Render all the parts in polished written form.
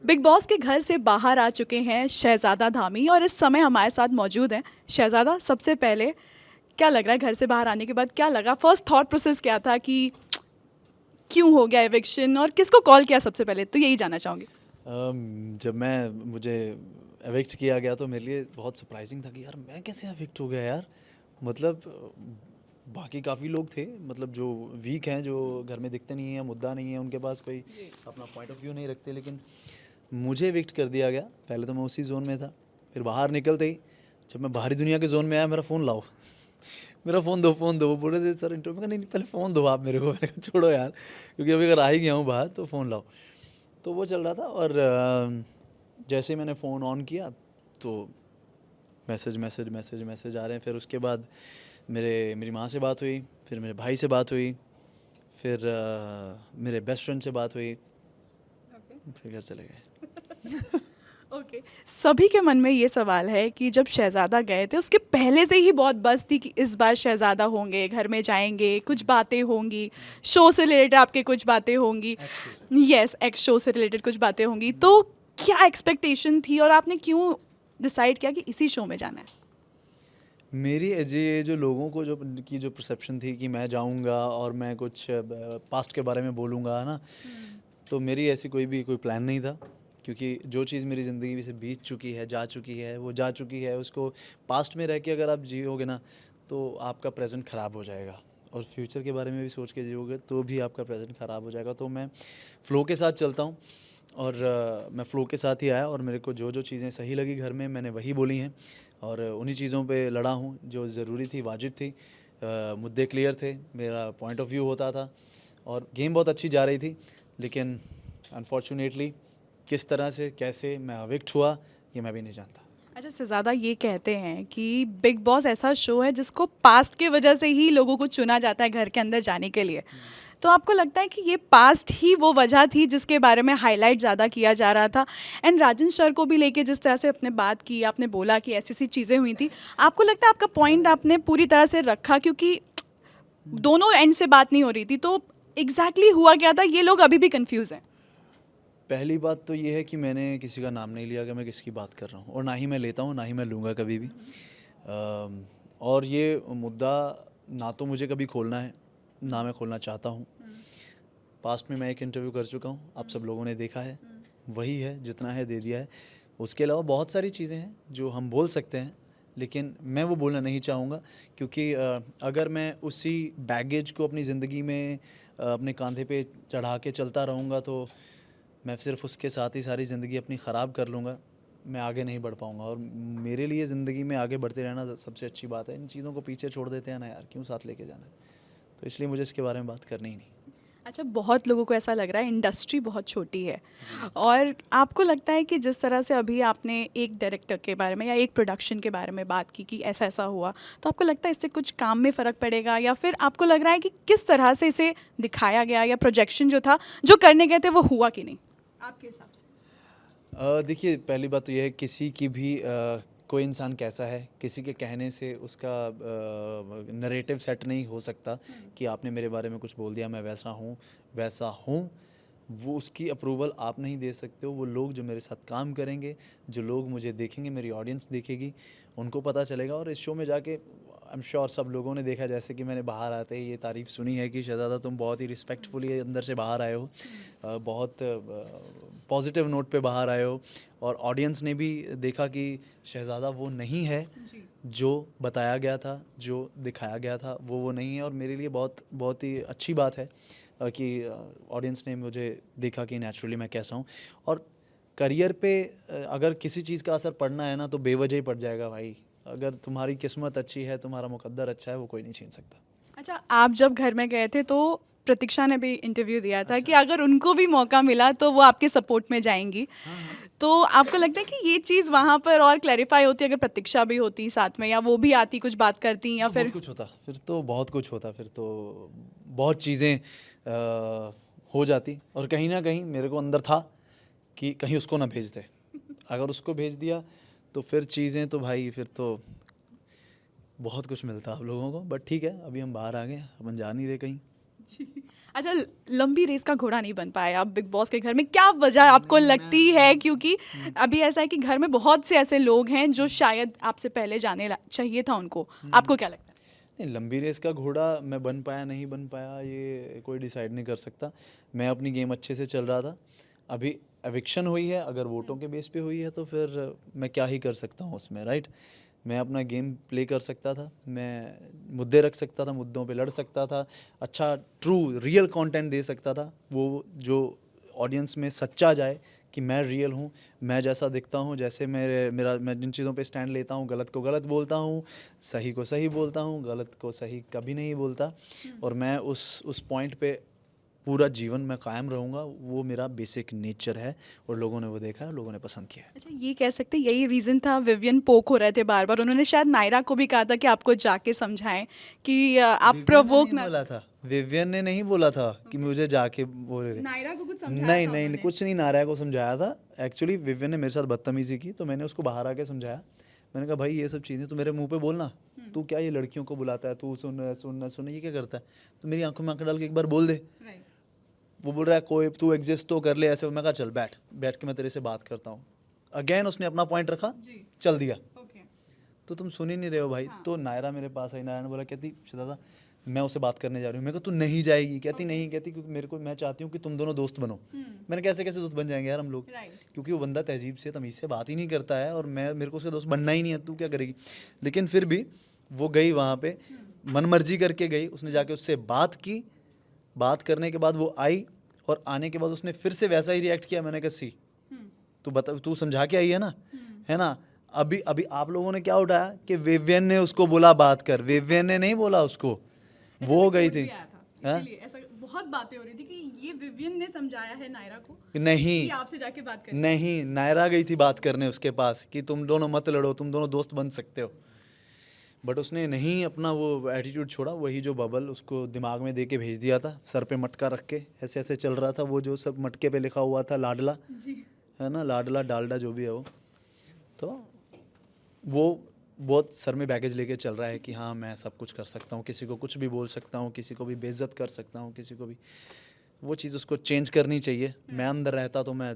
Big boss के घर से बाहर आ चुके हैं शहज़ादा धामी और इस समय हमारे साथ मौजूद हैं। शहज़ादा, सबसे पहले क्या लग रहा है घर से बाहर आने के बाद, क्या लगा? फर्स्ट थॉट प्रोसेस क्या था कि क्यों हो गया एविक्शन और किसको कॉल किया सबसे पहले? तो यही जानना चाहूँगी। जब मुझे एविक्ट किया गया तो मेरे लिए बहुत सरप्राइजिंग था कि यार मैं कैसे एविक्ट हो गया यार। मतलब बाकी काफ़ी लोग थे, मतलब जो वीक हैं, जो घर में दिखते नहीं हैं, मुद्दा नहीं है उनके पास, कोई अपना पॉइंट ऑफ व्यू नहीं रखते, लेकिन मुझे एविक्ट कर दिया गया। पहले तो मैं उसी जोन में था, फिर बाहर निकलते ही जब मैं बाहरी दुनिया के जोन में आया, मेरा फ़ोन लाओ मेरा फ़ोन दो। वो बोले थे सर इंटरव्यू में, नहीं पहले फ़ोन दो आप मेरे को। मैंने कहा छोड़ो यार, क्योंकि अभी अगर आ ही गया हूँ बाहर तो फ़ोन लाओ। तो वो चल रहा था, और जैसे ही मैंने फ़ोन ऑन किया तो मैसेज आ रहे हैं। फिर उसके बाद मेरी माँ से बात हुई, फिर मेरे भाई से बात हुई, फिर मेरे बेस्ट फ्रेंड से बात हुई, फिर घर चले गए। ओके। सभी के मन में ये सवाल है कि जब शहज़ादा गए थे उसके पहले से ही बहुत बज़ थी कि इस बार शहज़ादा होंगे, घर में जाएँगे, कुछ बातें होंगी, शो से रिलेटेड आपके कुछ बातें होंगी। एक्स से। यस, एक्स शो से रिलेटेड कुछ बातें होंगी। तो क्या एक्सपेक्टेशन थी और आपने क्यों डिसाइड किया कि इसी शो में जाना है? मेरी ये जो लोगों को जो परसेप्शन थी कि मैं जाऊंगा और मैं कुछ पास्ट के बारे में बोलूँगा, है ना। तो मेरी ऐसी कोई प्लान नहीं था, क्योंकि जो चीज़ मेरी ज़िंदगी से बीत चुकी है, जा चुकी है, वो जा चुकी है। उसको पास्ट में रह के अगर आप जियोगे ना, तो आपका प्रेजेंट ख़राब हो जाएगा, और फ्यूचर के बारे में भी सोच के जियोगे तो भी आपका प्रेजेंट ख़राब हो जाएगा। तो मैं फ़्लो के साथ चलता हूँ, और मैं फ़्लो के साथ ही आया, और मेरे को जो चीज़ें सही लगी घर में मैंने वही बोली हैं, और उन्हीं चीज़ों पे लड़ा हूँ जो ज़रूरी थी, वाजिब थी। मुद्दे क्लियर थे, मेरा पॉइंट ऑफ व्यू होता था, और गेम बहुत अच्छी जा रही थी। लेकिन अनफॉर्चुनेटली किस तरह से कैसे मैं अविक्ट हुआ, ये मैं भी नहीं जानता। अच्छा, से ज़्यादा ये कहते हैं कि बिग बॉस ऐसा शो है जिसको पास्ट की वजह से ही लोगों को चुना जाता है घर के अंदर जाने के लिए। तो आपको लगता है कि ये पास्ट ही वो वजह थी जिसके बारे में हाईलाइट ज़्यादा किया जा रहा था? एंड राजन सर को भी लेके जिस तरह से आपने बात की, आपने बोला कि ऐसी-ऐसी चीज़ें हुई थी, आपको लगता है आपका पॉइंट आपने पूरी तरह से रखा? क्योंकि दोनों एंड से बात नहीं हो रही थी, तो एग्ज़ैक्टली हुआ क्या था, ये लोग अभी भी कन्फ्यूज़ हैं। पहली बात तो ये है कि मैंने किसी का नाम नहीं लिया कि मैं किसकी बात कर रहा हूँ, और ना ही मैं लेता हूँ, ना ही मैं लूँगा कभी भी। और ये मुद्दा ना तो मुझे कभी खोलना है, ना मैं खोलना चाहता हूँ। पास्ट में मैं एक इंटरव्यू कर चुका हूँ, आप सब लोगों ने देखा है, वही है, जितना है दे दिया है। उसके अलावा बहुत सारी चीज़ें हैं जो हम बोल सकते हैं, लेकिन मैं वो बोलना नहीं चाहूँगा, क्योंकि अगर मैं उसी बैगेज को अपनी ज़िंदगी में अपने कंधे पे चढ़ा के चलता रहूँगा, तो मैं सिर्फ उसके साथ ही सारी ज़िंदगी अपनी ख़राब कर लूँगा। मैं आगे नहीं बढ़ पाऊँगा, और मेरे लिए ज़िंदगी में आगे बढ़ते रहना सबसे अच्छी बात है। इन चीज़ों को पीछे छोड़ देते हैं ना यार, क्यों साथ लेके जाना है। तो इसलिए मुझे इसके बारे में बात करनी ही नहीं। अच्छा, बहुत लोगों को ऐसा लग रहा है इंडस्ट्री बहुत छोटी है जी। और आपको लगता है कि जिस तरह से अभी आपने एक डायरेक्टर के बारे में या एक प्रोडक्शन के बारे में बात की कि ऐसा ऐसा हुआ, तो आपको लगता है इससे कुछ काम में फ़र्क पड़ेगा या फिर आपको लग रहा है कि किस तरह से इसे दिखाया गया या प्रोजेक्शन जो था, जो करने गए थे वो हुआ कि नहीं आपके हिसाब से? देखिए, पहली बात तो ये है, किसी की भी कोई इंसान कैसा है, किसी के कहने से उसका नरेटिव सेट नहीं हो सकता कि आपने मेरे बारे में कुछ बोल दिया, मैं वैसा हूँ। वो उसकी अप्रूवल आप नहीं दे सकते हो। वो लोग जो मेरे साथ काम करेंगे, जो लोग मुझे देखेंगे, मेरी ऑडियंस देखेगी, उनको पता चलेगा। और इस शो में जाके आई एम श्योर सब लोगों ने देखा, जैसे कि मैंने बाहर आते ही ये तारीफ़ सुनी है कि शहज़ादा तुम बहुत ही रिस्पेक्टफुली अंदर से बाहर आए हो, बहुत पॉजिटिव नोट पे बाहर आए हो, और ऑडियंस ने भी देखा कि शहज़ादा वो नहीं है जी। जो बताया गया था, जो दिखाया गया था, वो नहीं है। और मेरे लिए बहुत बहुत ही अच्छी बात है कि ऑडियंस ने मुझे देखा कि नेचुरली मैं कैसा हूँ। और करियर पे अगर किसी चीज़ का असर पड़ना है ना, तो बेवजह ही पड़ जाएगा भाई। अगर तुम्हारी किस्मत अच्छी है, तुम्हारा मुकद्दर अच्छा है, वो कोई नहीं छीन सकता। अच्छा, आप जब घर में गए थे तो प्रतीक्षा ने भी इंटरव्यू दिया था कि अच्छा। अगर उनको भी मौका मिला तो वो आपके सपोर्ट में जाएँगी। हाँ, हाँ। तो आपको लगता है कि ये चीज़ वहाँ पर और क्लैरिफ़ाई होती अगर प्रतीक्षा भी होती साथ में या वो भी आती, कुछ बात करती फिर या तो बहुत फिर? कुछ होता, फिर तो बहुत कुछ होता, फिर तो बहुत चीज़ें हो जाती। और कहीं न कहीं मेरे को अंदर था कि कहीं उसको ना भेज दे। अगर उसको भेज दिया तो फिर चीज़ें तो भाई, फिर तो बहुत कुछ मिलता आप लोगों को। बट ठीक है, अभी हम बाहर आ गए, अपन जा नहीं रहे कहीं। अच्छा, लंबी रेस का घोड़ा नहीं बन पाए आप बिग बॉस के घर में, क्या वजह आपको लगती है? क्योंकि अभी ऐसा है कि घर में बहुत से ऐसे लोग हैं जो शायद आपसे पहले चाहिए था उनको, आपको क्या लगता है? नहीं, लंबी रेस का घोड़ा मैं बन पाया नहीं बन पाया ये कोई डिसाइड नहीं कर सकता। मैं अपनी गेम अच्छे से चल रहा था। अभी एविक्शन हुई है, अगर वोटों के बेस पे हुई है तो फिर मैं क्या ही कर सकता हूँ उसमें, राइट? मैं अपना गेम प्ले कर सकता था, मैं मुद्दे रख सकता था, मुद्दों पे लड़ सकता था, अच्छा ट्रू रियल कंटेंट दे सकता था, वो जो ऑडियंस में सच्चा जाए कि मैं रियल हूँ, मैं जैसा दिखता हूँ, जैसे मैं जिन चीज़ों पे स्टैंड लेता हूँ, गलत को गलत बोलता हूँ, सही को सही बोलता हूँ, गलत को सही कभी नहीं बोलता, और मैं उस पॉइंट पे पूरा जीवन मैं कायम रहूँगा। वो मेरा बेसिक नेचर है और लोगों ने वो देखा है, लोगों ने पसंद किया है। अच्छा, ये कह सकते हैं यही रीज़न था, विवियन पोक हो रहे थे बार बार, उन्होंने शायद नायरा को भी कहा था कि आपको जाके समझाएं कि आप विवियन ने प्रोवोक नहीं ना बोला था, विवियन ने नहीं बोला था कि मुझे जाके बोल रहे। नायरा को कुछ नहीं समझाया था नहीं उन्होंने। कुछ नहीं, नारायण को समझाया था। एक्चुअली विवियन ने मेरे साथ बदतमीजी की तो मैंने उसको बाहर आके समझाया। मैंने कहा भाई ये सब चीज़ें तो मेरे मुंह पे बोलना, तू क्या ये लड़कियों को बुलाता है, तू सुन सुन सुन ये क्या करता है, तो मेरी आंखों में आंखें डाल के एक बार बोल दे। राइट। वो बोल रहा है कोई तू एग्जिस्ट तो कर ले ऐसे। मैं कहा चल बैठ बैठ के मैं तेरे से बात करता हूँ। अगेन उसने अपना पॉइंट रखा, जी। चल दिया। ओके। तो तुम सुन ही नहीं रहे हो भाई। तो नायरा मेरे पास आई, नायरा ने बोला कहती दादा मैं उससे बात करने जा रही हूँ। मैं कहा तू नहीं जाएगी, कहती नहीं, कहती क्योंकि मेरे को मैं चाहती हूँ कि तुम दोनों दोस्त बनो। मैंने कैसे कैसे दोस्त बन जाएंगे यार हम लोग, राइट। क्योंकि वो बंदा तहजीब से तमीज़ से बात ही नहीं करता है और मेरे को उसका दोस्त बनना ही नहीं है, तू क्या करेगी। लेकिन फिर भी वो गई वहाँ पे, मन मर्जी करके गई, उसने जाके उससे बात की। बात करने के बाद वो आई और आने के बाद उसने फिर से वैसा ही रिएक्ट किया। मैंने कहा सी तू बता, तू समझा के आई है ना, है ना। अभी अभी आप लोगों ने क्या उठाया कि विवियन ने उसको बोला बात कर, विवियन ने नहीं बोला उसको, वो गई थी। हाँ? इसीलिए ऐसा बहुत बातें हो रही थी कि ये विवियन ने समझाया है नायरा को नहीं कि आपसे जाके बात करें। नहीं, नायरा गई थी बात करने उसके पास कि तुम दोनों मत लड़ो, तुम दोनों दोस्त बन सकते हो। बट उसने नहीं अपना वो एटीट्यूड छोड़ा, वही जो बबल उसको दिमाग में दे के भेज दिया था, सर पे मटका रख के ऐसे ऐसे चल रहा था, वो जो सब मटके पे लिखा हुआ था लाडला, जी। है ना, लाडला डालडा जो भी है वो, तो वो बहुत सर में बैगेज लेके चल रहा है कि हाँ मैं सब कुछ कर सकता हूँ, किसी को कुछ भी बोल सकता हूँ, किसी को भी बेइज्जत कर सकता हूँ, किसी को भी। वो चीज़ उसको चेंज करनी चाहिए। मैं अंदर रहता तो मैं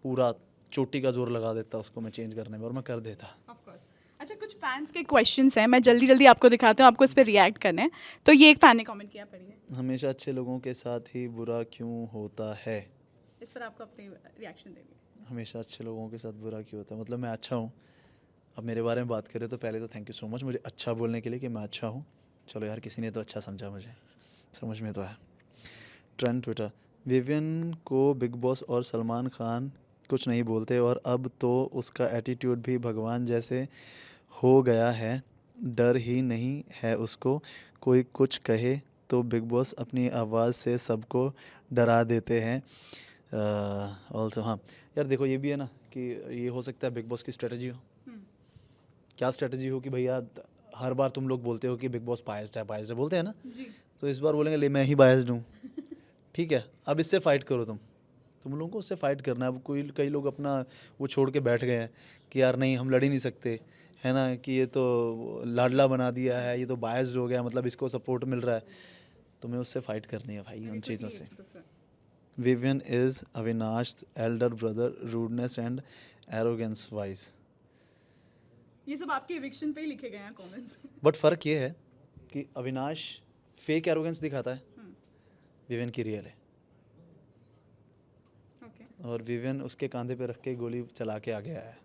पूरा चोटी का जोर लगा देता उसको मैं चेंज करने में, और मैं कर देता। Of course. अच्छा, कुछ फैंस के क्वेश्चंस हैं, मैं जल्दी जल्दी आपको दिखाती हूँ, आपको इस पर रिएक्ट करना है। तो ये एक फैन ने कमेंट किया, पढ़िए। हमेशा अच्छे लोगों के साथ ही बुरा क्यों होता है? इस पर आपको अपनी रिएक्शन देनी हमेशा अच्छे लोगों के साथ बुरा क्यों होता है, मतलब मैं अच्छा हूँ। अब मेरे बारे में बात करें तो पहले तो थैंक यू सो मच मुझे अच्छा बोलने के लिए कि मैं अच्छा हूँ। चलो यार किसी ने तो अच्छा समझा मुझे, समझ में तो है। ट्रेंड ट्विटर, विवियन को बिग बॉस और सलमान खान कुछ नहीं बोलते और अब तो उसका एटीट्यूड भी भगवान जैसे हो गया है, डर ही नहीं है उसको, कोई कुछ कहे तो बिग बॉस अपनी आवाज़ से सबको डरा देते हैं। ऑल्सो हाँ यार देखो ये भी है ना कि ये हो सकता है बिग बॉस की स्ट्रेटजी हो। क्या स्ट्रेटजी हो कि भैया हर बार तुम लोग बोलते हो कि बिग बॉस बायस्ड है बोलते हैं ना, जी। तो इस बार बोलेंगे ले मैं ही बायस्ड हूँ। ठीक है, अब इससे फाइट करो तुम लोगों को उससे फाइट करना है। अब कई लोग अपना वो छोड़ के बैठ गए हैं कि यार नहीं हम लड़ ही नहीं सकते, है ना, कि ये तो लाडला बना दिया है, ये तो बायस्ड हो गया, मतलब इसको सपोर्ट मिल रहा है। तुम्हें उससे फाइट करनी है भाई उन चीज़ों से। Vivian is Avinash Elder brother, rudeness and arrogance wise. ये सब आपके एविक्शन पे ही लिखे गए हैं कमेंट्स। बट फ़र्क ये है कि अविनाश फेक एरोगेंस दिखाता है, विवियन की रियल है। ओके। और विवियन उसके कंधे पे रख के गोली चला के आ गया है।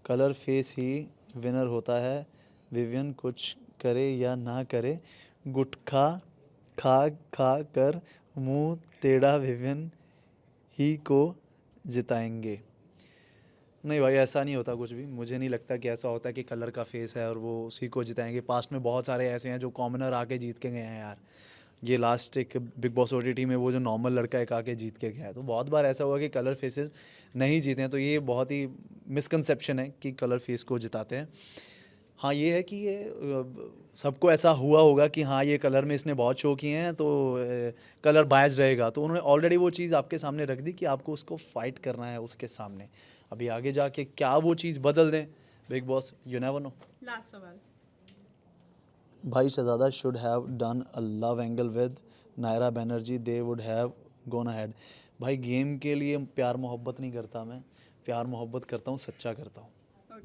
कलर फेस ही विनर होता है, विवियन कुछ करे या ना करे, गुटखा खा खा कर मुंह टेढ़ा विवियन ही को जिताएंगे। नहीं भाई ऐसा नहीं होता कुछ भी, मुझे नहीं लगता कि ऐसा होता है कि कलर का फेस है और वो उसी को जिताएंगे। पास्ट में बहुत सारे ऐसे हैं जो कॉमनर आके जीत के गए हैं यार। ये लास्ट एक बिग बॉस ओटीटी में वो जो नॉर्मल लड़का एक आके जीत के गया है, तो बहुत बार ऐसा हुआ कि कलर फेसेस नहीं जीते हैं। तो ये बहुत ही मिसकंसेप्शन है कि कलर फेस को जिताते हैं। हाँ ये है कि ये सबको ऐसा हुआ होगा कि हाँ ये कलर में इसने बहुत शो किए हैं तो कलर बायस रहेगा, तो उन्होंने ऑलरेडी वो चीज़ आपके सामने रख दी कि आपको उसको फाइट करना है उसके सामने। अभी आगे जाके क्या वो चीज़ बदल दें Bigg Boss, you never know. Last सवाल। भाई Shehzada should have done a love angle with Naira Banerjee, they would have gone ahead. भाई गेम के लिए प्यार मोहब्बत नहीं करता मैं, प्यार मोहब्बत करता हूँ, सच्चा करता हूँ।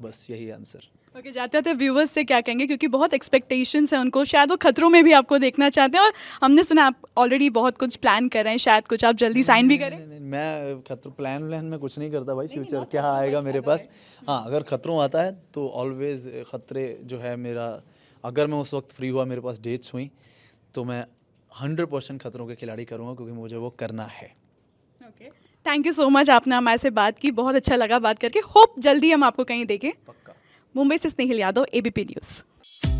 बस यही आंसर। ओके, जाते जाते व्यूवर्स से क्या कहेंगे, क्योंकि बहुत एक्सपेक्टेशंस हैं उनको, शायद वो खतरों में भी आपको देखना चाहते हैं, और हमने सुना आप ऑलरेडी बहुत कुछ प्लान कर रहे हैं, शायद कुछ आप जल्दी साइन भी करें। नहीं, मैं खतरों प्लान व्लान में कुछ नहीं करता भाई। फ्यूचर क्या आएगा मेरे पास। हाँ, अगर खतरों आता है तो ऑलवेज खतरे जो है मेरा, अगर मैं उस वक्त फ्री हुआ, मेरे पास डेट्स हुई, तो मैं 100% खतरों के खिलाड़ी करूँगा, क्योंकि मुझे वो करना है। Okay, thank you so much, आपने हमारे से बात की, बहुत अच्छा लगा बात करके। होप जल्दी हम आपको कहीं देखें। पक्का। मुंबई से स्नेहिल यादव, एबीपी न्यूज़।